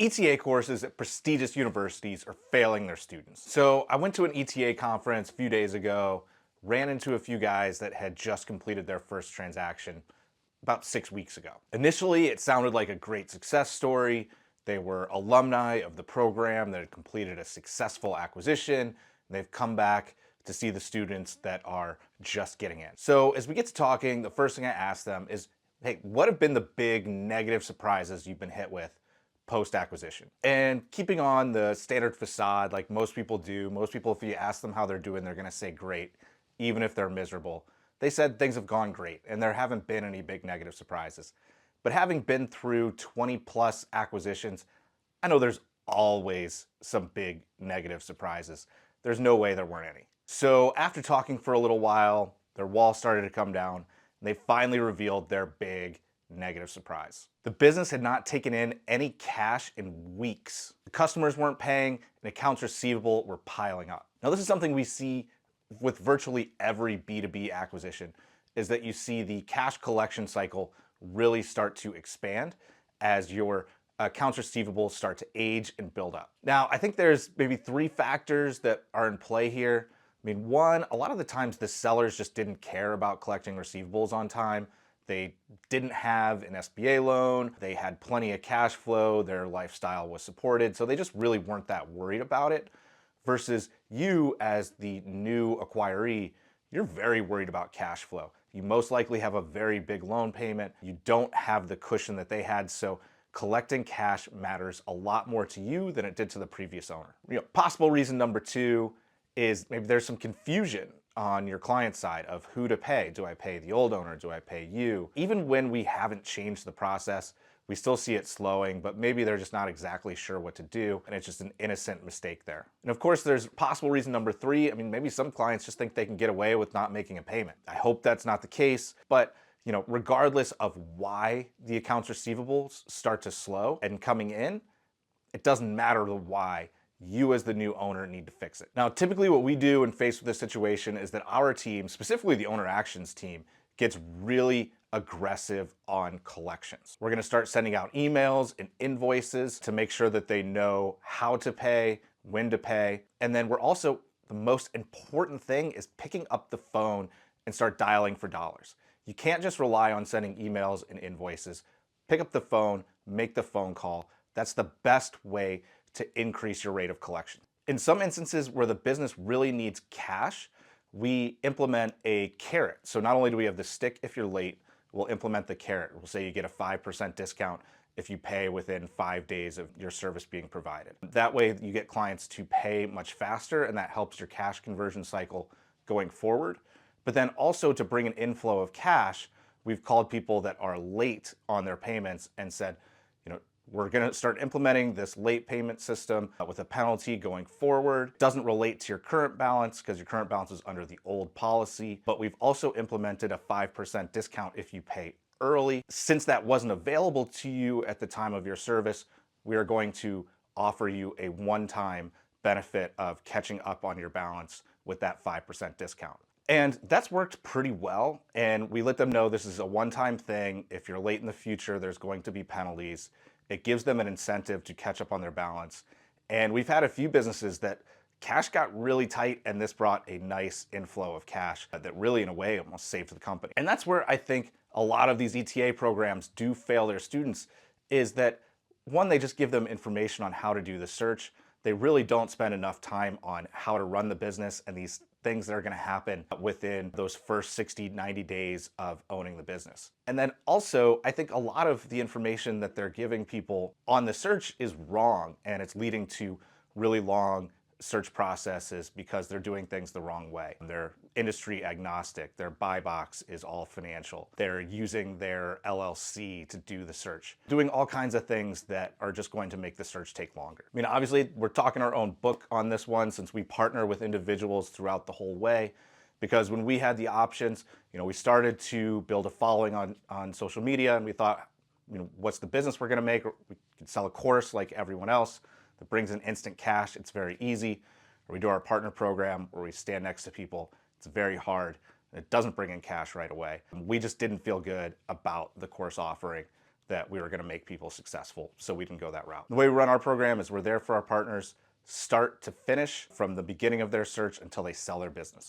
ETA courses at prestigious universities are failing their students. So I went to an ETA conference a few days ago, ran into a few guys that had just completed their first transaction about 6 weeks ago. Initially, it sounded like a great success story. They were alumni of the program that had completed a successful acquisition, and they've come back to see the students that are just getting in. So as we get to talking, the first thing I asked them is, hey, what have been the big negative surprises you've been hit with post-acquisition? And keeping on the standard facade like most people do, most people, if you ask them how they're doing, they're gonna say great, even if they're miserable. They said things have gone great and there haven't been any big negative surprises. But having been through 20 plus acquisitions, I know there's always some big negative surprises. There's no way there weren't any. So after talking for a little while, their wall started to come down and they finally revealed their big negative surprise. The business had not taken in any cash in weeks. The customers weren't paying and accounts receivable were piling up. Now, this is something we see with virtually every B2B acquisition, is that you see the cash collection cycle really start to expand as your accounts receivable start to age and build up. Now, I think there's maybe three factors that are in play here. I mean, one, a lot of the times the sellers just didn't care about collecting receivables on time. They didn't have an SBA loan, they had plenty of cash flow, their lifestyle was supported, so they just really weren't that worried about it. Versus you as the new acquiree, you're very worried about cash flow. You most likely have a very big loan payment. You don't have the cushion that they had, so collecting cash matters a lot more to you than it did to the previous owner. Possible reason number two is maybe there's some confusion on your client side of who to pay. Do I pay the old owner? Do I pay you? Even when we haven't changed the process, we still see it slowing, but maybe they're just not exactly sure what to do, and it's just an innocent mistake there. And of course, there's possible reason number three. I mean, maybe some clients just think they can get away with not making a payment. I hope that's not the case, but regardless of why the accounts receivables start to slow and coming in, it doesn't matter the why. You as the new owner need to fix it. Now, typically what we do when faced with this situation is that our team, specifically the owner actions team, gets really aggressive on collections. We're gonna start sending out emails and invoices to make sure that they know how to pay, when to pay. And then we're also, the most important thing is picking up the phone and start dialing for dollars. You can't just rely on sending emails and invoices. Pick up the phone, make the phone call. That's the best way to increase your rate of collection. In some instances where the business really needs cash, we implement a carrot. So not only do we have the stick if you're late, we'll implement the carrot. We'll say you get a 5% discount if you pay within 5 days of your service being provided. That way you get clients to pay much faster, and that helps your cash conversion cycle going forward. But then also to bring an inflow of cash, we've called people that are late on their payments and said, we're gonna start implementing this late payment system with a penalty going forward. Doesn't relate to your current balance because your current balance is under the old policy, but we've also implemented a 5% discount if you pay early. Since that wasn't available to you at the time of your service, we are going to offer you a one-time benefit of catching up on your balance with that 5% discount. And that's worked pretty well. And we let them know this is a one-time thing. If you're late in the future, there's going to be penalties. It gives them an incentive to catch up on their balance. And we've had a few businesses that cash got really tight, and this brought a nice inflow of cash that really, in a way, almost saved the company. And that's where I think a lot of these ETA programs do fail their students, is that one, they just give them information on how to do the search. They really don't spend enough time on how to run the business and these things that are going to happen within those first 60, 90 days of owning the business. And then also, I think a lot of the information that they're giving people on the search is wrong, and it's leading to really long search processes because they're doing things the wrong way. They're industry agnostic. Their buy box is all financial. They're using their LLC to do the search, doing all kinds of things that are just going to make the search take longer. I mean, obviously, we're talking our own book on this one since we partner with individuals throughout the whole way. Because when we had the options, we started to build a following on social media, and we thought, what's the business we're going to make? We could sell a course like everyone else that brings in instant cash. It's very easy. Or we do our partner program where we stand next to people. It's very hard. It doesn't bring in cash right away. We just didn't feel good about the course offering that we were going to make people successful, so we didn't go that route. The way we run our program is we're there for our partners start to finish, from the beginning of their search until they sell their business.